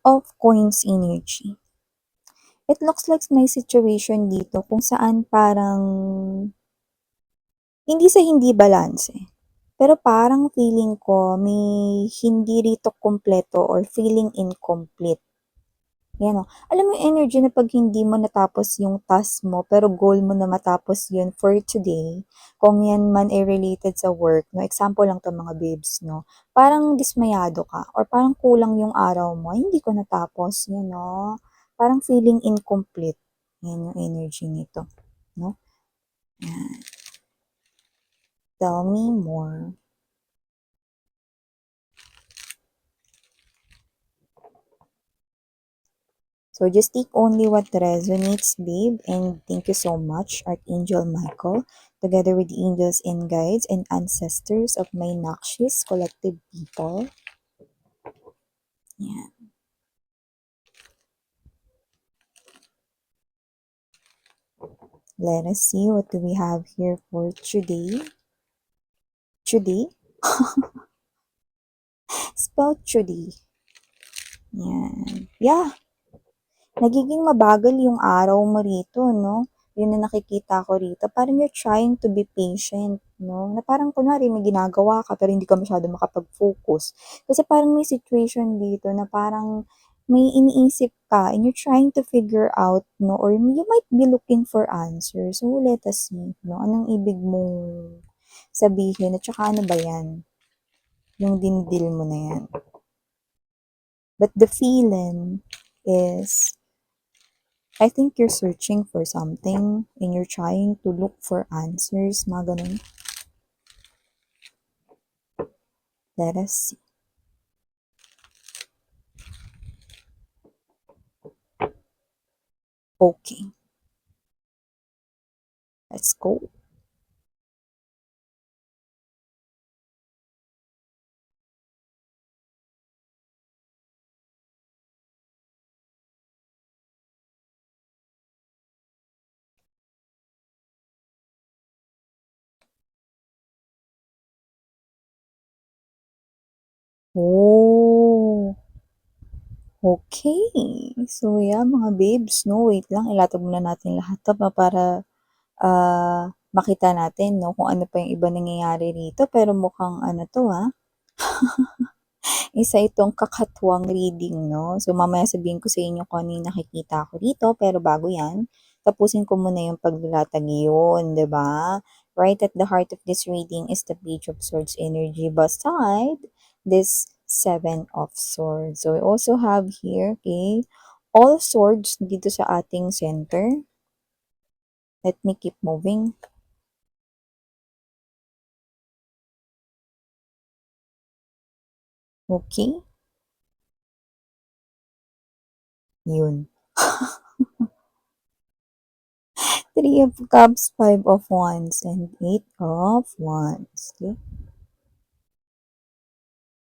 of Coins energy. It looks like may situation dito kung saan parang hindi sa hindi balanse. Pero parang feeling ko may hindi rito kumpleto or feeling incomplete. Yan o. Alam mo yung energy na pag hindi mo natapos yung task mo, pero goal mo na matapos yun for today, kung yan man ay related sa work, no, example lang to mga babes, no, parang dismayado ka, or parang kulang yung araw mo, hindi ko natapos, no, parang feeling incomplete. Yan yung energy nito, no. Yan. Tell me more. So just take only what resonates, babe. And thank you so much, Archangel Michael, together with the angels and guides and ancestors of my Nakshis collective people. Yeah. Let us see what do we have here for today. Today? Spell today. Yan. Yeah. Nagiging mabagal yung araw mo rito, no? Yun na nakikita ko rito. Parang you're trying to be patient, no? Na parang kunwari may ginagawa ka pero hindi ka masyado makapag-focus. Kasi parang may situation dito na parang may iniisip ka and you're trying to figure out, no? Or you might be looking for answers. So, let us see, no? Anong ibig mong sabihin? At saka ano ba yan? Yung dinidil mo na yan. But the feeling is I think you're searching for something and you're trying to look for answers, mga ganun. Let us see. Okay. Let's go. Oh, okay. So, yeah, mga babes, no, wait lang. Ilatag muna natin lahat to para makita natin, no, kung ano pa yung iba nangyayari rito. Pero mukhang ano to, isa itong kakatwang reading, no? So, mamaya sabihin ko sa inyo kung ano yung nakikita ko dito. Pero bago yan, tapusin ko muna yung paglalatag yun, di ba? Right at the heart of this reading is the Page of Swords energy. Beside this Seven of Swords. So, we also have here, okay, all swords dito sa ating center. Let me keep moving. Okay. Yun. Three of Cups, Five of Wands, and Eight of Wands. Okay.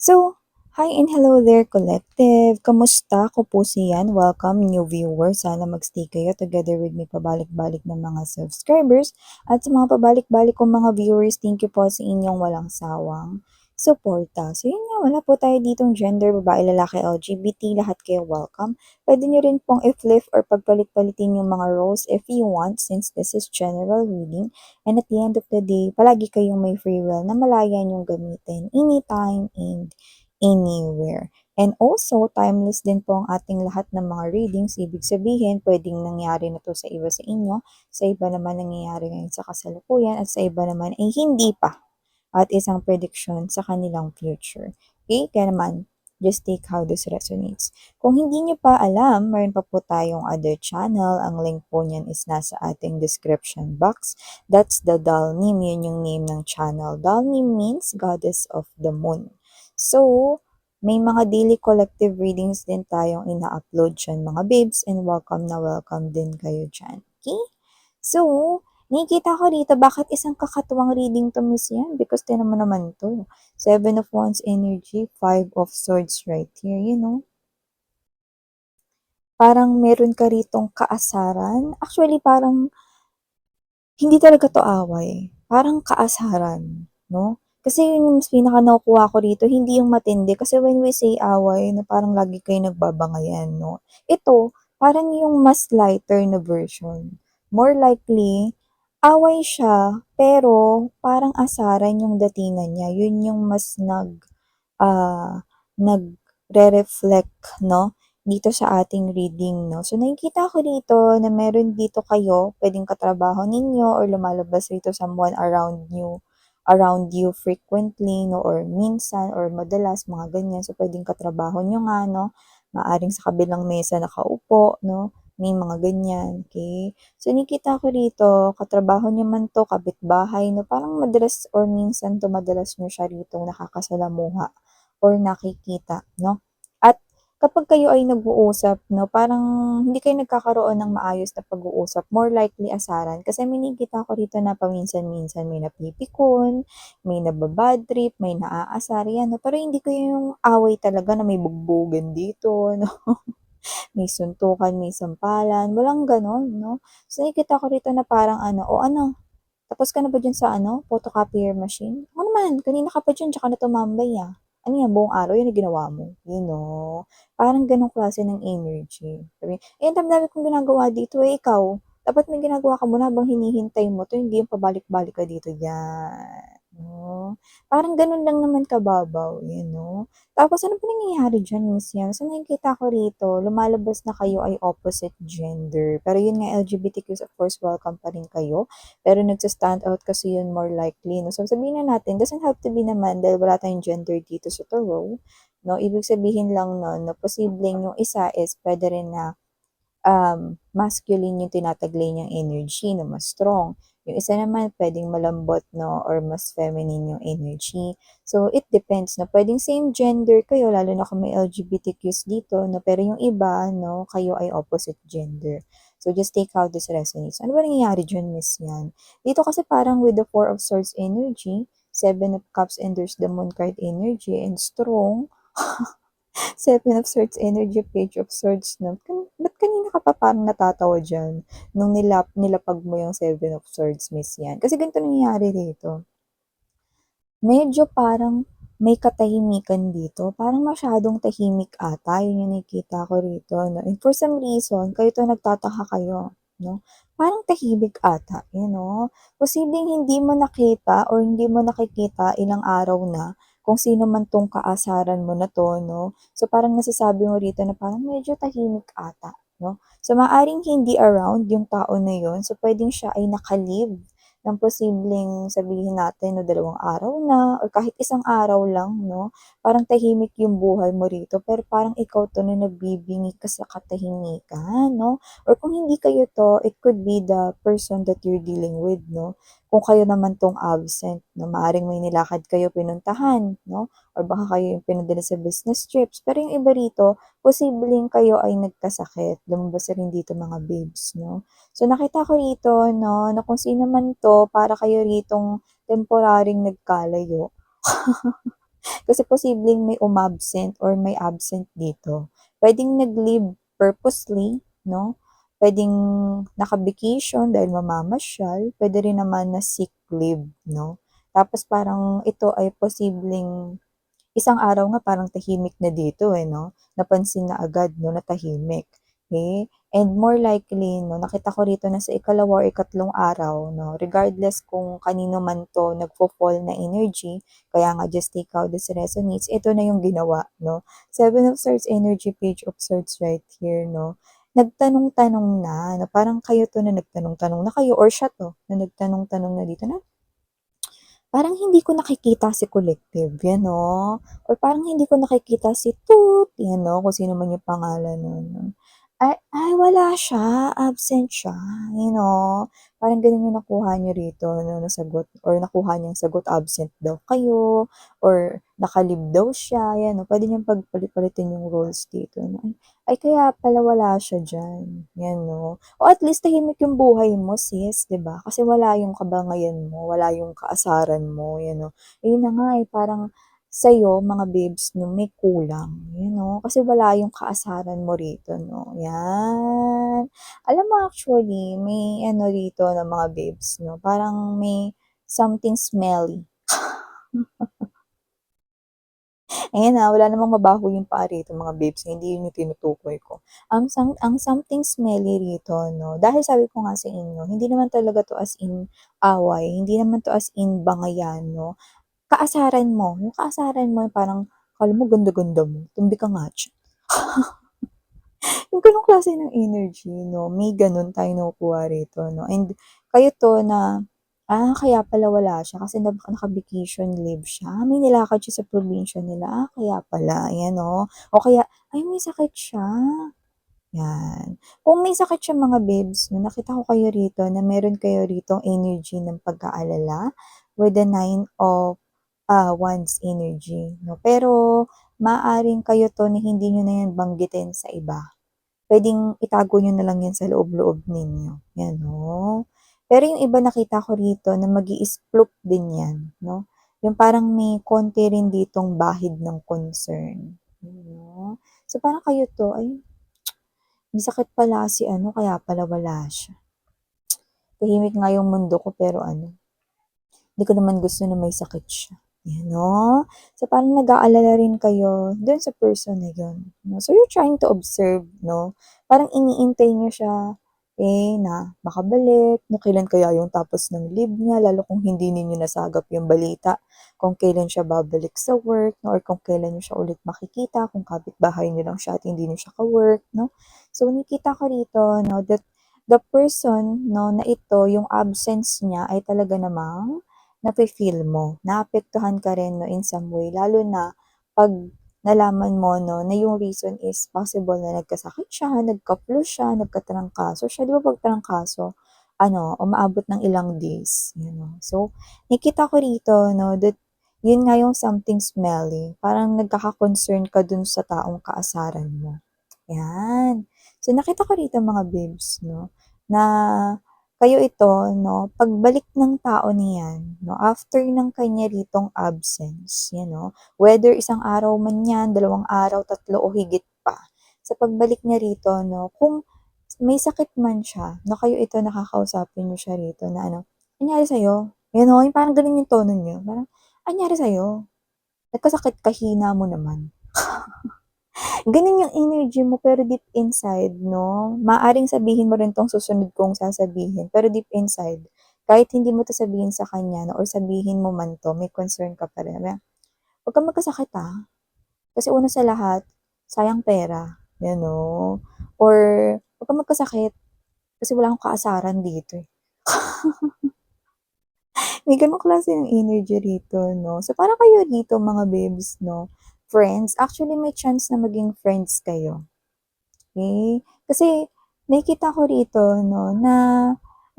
So, hi and hello there, collective. Kamusta? Ako po si Yan. Welcome, new viewers. Sana magstay kayo together with me pabalik-balik ng mga subscribers. At sa mga pabalik-balik kong mga viewers, thank you po sa inyong walang sawang suporta. So, yun nga, wala po tayo ditong gender, babae, lalaki, LGBT, lahat kayo welcome. Pwede nyo rin pong i-flip or pagpalit-palitin yung mga roles if you want since this is general reading. And at the end of the day, palagi kayong may free will na malaya niyong gamitin anytime and anywhere. And also, timeless din po ang ating lahat ng mga readings. Ibig sabihin, pwedeng nangyari na to sa iba sa inyo, sa iba naman nangyayari ngayon sa kasalukuyan, at sa iba naman ay hindi pa. At isang prediction sa kanilang future. Okay? Kaya naman, just take how this resonates. Kung hindi nyo pa alam, meron pa po tayong other channel. Ang link po niyan is nasa ating description box. That's the Dalnim. Yun yung name ng channel. Dalnim means Goddess of the Moon. So, may mga daily collective readings din tayong ina-upload dyan mga babes, and welcome na welcome din kayo dyan. Okay? So, nakikita ko dito bakit isang kakatuwang reading to, Miss Yan, because tinan mo naman to. Seven of Wands energy, Five of Swords right here, you know. Parang meron ka ritong kaasaran. Actually, parang hindi talaga to away. Parang kaasaran, no? Kasi yun yung mas pinaka-nakukuha ko rito, hindi yung matindi. Kasi when we say away na parang lagi kayo nagbabangayan 'no, ito parang yung mas lighter na version. More likely, away siya pero parang asaran yung datingan niya, yun yung mas nagre-reflect 'no, dito sa ating reading 'no. So nakikita ko dito na meron dito kayo, puwedeng katrabaho ninyo or lumalabas rito someone around you frequently 'no or minsan or madalas mga ganyan. So puwedeng katrabaho niyo nga 'no, maaaring sa kabilang mesa nakaupo 'no, may mga ganyan, okey. So nakikita ko rito katrabaho niyo man 'to, kapitbahay 'no, parang madalas or minsan 'to madalas niyo siya ritong nakakasalamuha or nakikita 'no. At kapag kayo ay nag-uusap 'no, parang hindi kayo nagkakaroon ng maayos na pag-uusap, more likely asaran. Kasi may nakikita ko rito na paminsan-minsan may napipikon, may naba-bad trip, may naaasar, 'yan 'no. Pero hindi kayo yung away talaga na may bugbugan dito 'no, may suntukan, may sampalan, walang gano'n 'no. So nakikita ko rito na parang ano, "O ano, tapos ka na ba diyan sa ano, photocopier machine? Ako naman kanina ka pa diyan tsaka na tumambay, Ano 'yan buong araw 'yan ang ginawa mo?" You know, parang gano'ng klase ng energy. Sabi, "Eh, ang dami-dami kong ginagawa dito, eh, ikaw dapat may ginagawa ka muna habang hinihintay mo 'to, hindi yung pabalik-balik ka dito." 'Yan, oh, parang gano'n lang naman kababaw, you know. Tapos ano ba nangyayari diyan, Miss Yan? So nakikita ko rito lumalabas na kayo ay opposite gender, pero yun nga LGBTQs of course welcome pa rin kayo. Pero nagsa-stand out kasi yun more likely 'no. So sabihin na natin doesn't have to be naman dahil wala tayong gender dito sa tarot 'no, ibig sabihin lang nun na posibleng yung isa is puwede rin na masculine yung tinataglay niyang energy na mas strong. Yung isa naman puwedeng malambot 'no or mas feminine yung energy. So, it depends 'no, puwedeng same gender kayo lalo na kung may LGBTQs dito 'no, pero yung iba 'no, kayo ay opposite gender. So, just take how this resonates. Ano ba nangyayari diyan, Miss Yan? Dito kasi parang with the Four of Swords energy, Seven of Cups and there's the Moon card energy and strong. Seven of Swords energy, Page of Swords 'no. Ba't kanina ka pa parang natatawa diyan nung nilapag mo yung Seven of Swords, Miss Yan? Kasi ganito nangyayari rito, medyo parang may katahimikan dito, parang masyadong tahimik ata, yun yung nakikita ko rito 'no. And for some reason, kayo 'to nagtataka kayo 'no, parang tahimik ata, you know. Posibleng hindi mo nakita or hindi mo nakikita ilang araw na kung sino man 'tong kaasaran mo na 'to 'no. So, parang nasasabi mo rito na parang medyo tahimik ata 'no. So, maaaring hindi around yung tao na yun, so puwedeng siya ay naka-leave ng posibleng sabihin natin na 2 araw na or kahit isang araw lang 'no, parang tahimik yung buhay mo rito pero parang ikaw 'to na nagbibingi ka sa katahimikan 'no, or kung hindi kayo 'to, it could be the person that you're dealing with 'no. Kung kayo naman 'tong absent 'no, maaaring may nilakad kayo pinuntahan 'no, or baka kayo yung pinadala sa business trips. Pero yung iba rito, posibleng kayo ay nagkasakit, lumabas na rin dito mga babes 'no. So, nakita ko rito 'no, na kung sino man 'to para kayo ritong temporaring nagkalayo. Kasi posibleng may umabsent or may absent dito. Puwedeng nag-leave purposely 'no, puwedeng naka-vacation dahil mamamasyal, puwede rin naman na sick leave 'no. Tapos parang ito ay posibleng isang araw nga parang tahimik na dito, eh, 'no? Napansin na agad 'no na tahimik, okey? And more likely 'no, nakita ko rito na sa ikalawa or ikatlong araw 'no, regardless kung kanino man 'to nagfo-fall na energy, kaya nga just take how this resonates, ito na yung ginawa 'no. Seven of Swords energy, Page of Swords right here 'no. Nagtanong-tanong na parang kayo 'to na nagtanong-tanong na kayo or siya 'to na nagtanong-tanong na dito na parang hindi ko nakikita si Collective, 'yan 'no, or parang hindi ko nakikita si Toot, 'yan 'no, kung sino man yung pangalan nun 'no. Ay wala siya, absent siya, you know. Parang gano'n yung nakuha niyo rito 'no, na sagot or nakuha niyang sagot, absent daw kayo or naka-leave daw siya, 'yan 'no. Puwede niyang pagpalit-palitin yung roles dito 'no. Ay kaya pala wala siya diyan, 'yan 'no. O at least tahimik yung buhay mo sis, 'di ba? Kasi wala yung kabangayan mo, wala yung kaasaran mo, you know. Ayun na nga, eh, parang sa'yo mga babes 'no, may kulang, you know, kasi wala yung kaasaran mo rito 'no, 'yan. Alam mo actually may ano rito na mga babes 'no, parang may something smelly. Ayan na, wala namang mabaho yung paa rito mga babes, hindi yun yung tinutukoy ko. Ang something smelly rito 'no, dahil sabi ko nga sa inyo, hindi naman talaga 'to as in away, hindi naman 'to as in bangayan 'no. Kaasaran mo, yung kaasaran mo parang akala mo ganda-ganda mo, tumbi ka nga diyan. Yung gano'ng klase ng energy 'no, may gano'n tayong nakukuha rito 'no, and kayo 'to na, kaya pala wala siya kasi naka-vacation leave siya, may nilakad siya sa probinsya nila, kaya pala, ayan 'no. O kaya, ay may sakit siya, 'yan. Kung may sakit siya mga babes 'no, nakita ko kayo rito na meron kayo ritong energy ng pag-aalala with the 9 of Wands energy 'no, pero maaaring kayo 'to na hindi niyo na 'yan banggitin sa iba. Puwedeng itago niyo na lang 'yan sa loob-loob ninyo, 'yan 'no. Pero yung iba nakita ko rito na mag-i-sploop din 'yan 'no, yung parang may konti rin ditong bahid ng concern, 'no. So, parang kayo 'to, ay may sakit pala si ano kaya pala wala siya. Tahimik nga yung mundo ko pero ano, hindi ko naman gusto na may sakit siya, 'yan 'no. So, parang nag-aalala rin kayo dun sa person na yun 'no. So, you're trying to observe 'no, parang iniintay niyo siya, na makabalik, kung kailan kaya yung tapos ng leave niya lalo kung hindi ninyo nasagap yung balita, kung kailan siya babalik sa work 'no, or kung kailan niyo siya ulit makikita, kung kapitbahay niyo lang siya at hindi niyo siya ka-work 'no. So, nakikita ko rito 'no that the person 'no na ito, yung absence niya ay talaga namang nafi-feel mo, naapektuhan ka rin 'no in some way lalo na 'pag nalaman mo 'no na yung reason is possible na nagkasakit siya, nagka-flu siya, nagkatrangkaso siya. 'Di ba 'pag trangkaso ano, umaabot ng ilang days, you know. So, nakikita ko rito 'no that yun nga yung something smelly, parang nagkaka-concern ka dun sa taong kaasaran mo, 'yan. So, nakita ko rito mga babes 'no na kayo ito 'no, pagbalik ng tao na 'yan 'no, after ng kanya ritong absence, 'yan 'no, whether isang araw man 'yan, 2 araw, 3 o higit pa, sa pagbalik niya rito 'no, kung may sakit man siya 'no, kayo ito nakakausapin niyo siya rito na ano, "Anyari sa'yo?" Gano'n, yung parang gano'n yung tono niyo, parang, "Anyari sa'yo? Nagkasakit ka, hina mo naman." Gano'n yung energy mo pero deep inside 'no, maaaring sabihin mo rin 'tong susunod kong sasabihin, pero deep inside, kahit hindi mo 'to sabihin sa kanya 'no or sabihin mo man 'to, may concern ka pa rin na, "Wag kang magkasakit, kasi una sa lahat, sayang pera." 'Yan 'no, or, "Wag kang magkasakit, kasi wala akong kaasaran dito, eh." May gano'ng klase ng energy rito 'no. So, parang kayo dito mga babes 'no, friends, actually may chance na maging friends kayo. Okey. Kasi nakikita ko rito 'no, na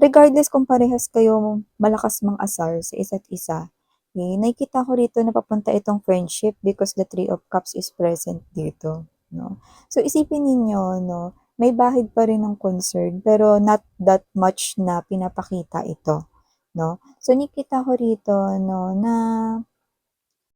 regardless kung parehas kayong malakas mang-asar sa isa't isa, nakikita ko rito na papunta itong friendship because the Three of Cups is present dito 'no. So isipin ninyo 'no, may bahid pa rin ng concern pero not that much na pinapakita ito 'no. So nakikita ko rito 'no, na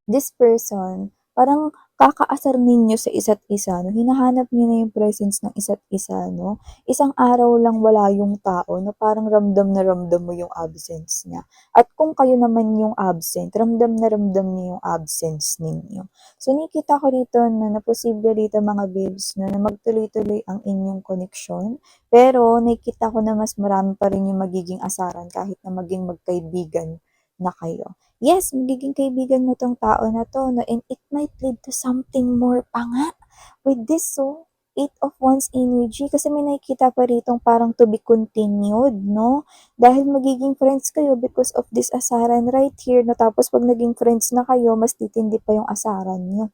this person, parang kakaasar ninyo sa isa't isa 'no, hinahanap niyo na yung presence ng isa't isa 'no. Isang araw lang wala yung tao na parang ramdam na ramdam mo yung absence niya. At kung kayo naman yung absent, ramdam na ramdam niya yung absence ninyo. So nakikita ko rito na posible rito mga babes 'no, na magtuloy-tuloy ang inyong koneksyon, pero nakikita ko na mas marami pa rin yung magiging asaran kahit na maging magkaibigan na kayo. Yes, magiging kaibigan mo 'tong tao na 'to 'no, and it might lead to something more pa nga with this, so 8 of Wands energy kasi may nakikita pa ritong parang to be continued 'no, dahil magiging friends kayo because of this asaran right here 'no, tapos 'pag naging friends na kayo mas titindi pa yung asaran niyo.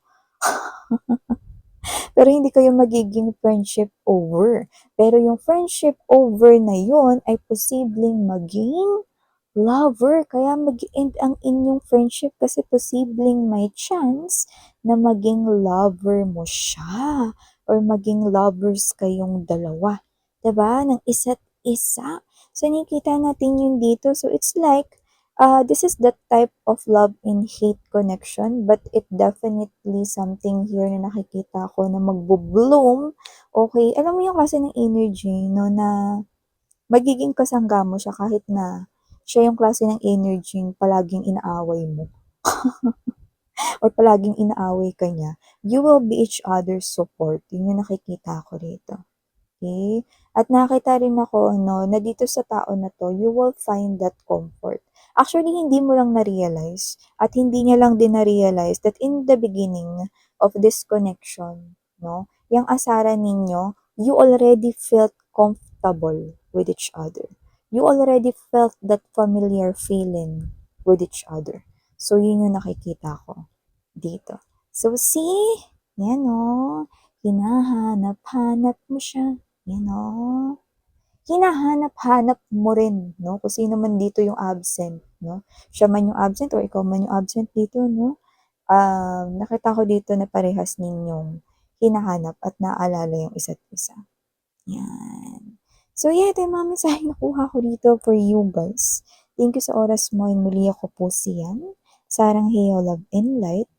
Pero hindi kayo magiging friendship over, pero yung friendship over na yun ay posibleng maging lover, kaya mag-e-end ang inyong friendship kasi posibleng may chance na maging lover mo siya or maging lovers kayong dalawa, 'di ba, ng isa't isa. So, nakikita natin yun dito. So, it's like, this is the type of love and hate connection, but it definitely something here na nakikita ko na magbo-bloom. Okay, alam mo yung klase ng energy 'no, na magiging kasangga mo siya kahit na siya yung klase ng energy palaging inaaway mo. or palaging inaaway ka niya, you will be each other's support. Yun yung nakikita ko rito. Okay? At nakita rin ako, no, na dito sa tao na to, you will find that comfort. Actually, hindi mo lang na-realize at hindi niya lang din na-realize that in the beginning of this connection, no, yung asaran ninyo, you already felt comfortable with each other. You already felt that familiar feeling with each other. So, yun yung nakikita ko dito. So, see? Yan o. Hinahanap-hanap mo siya. Yan o. Hinahanap-hanap mo rin, no? Kung sino man dito yung absent, no? Siya man yung absent o ikaw man yung absent dito, no? Nakita ko dito na parehas ninyong hinahanap at naalala yung isa't isa. Yan. So, yeah, ito yung mga mensahe nakuha ko dito for you guys. Thank you sa oras mo. And muli ako po siyan. Sarang Heyo Love and Light.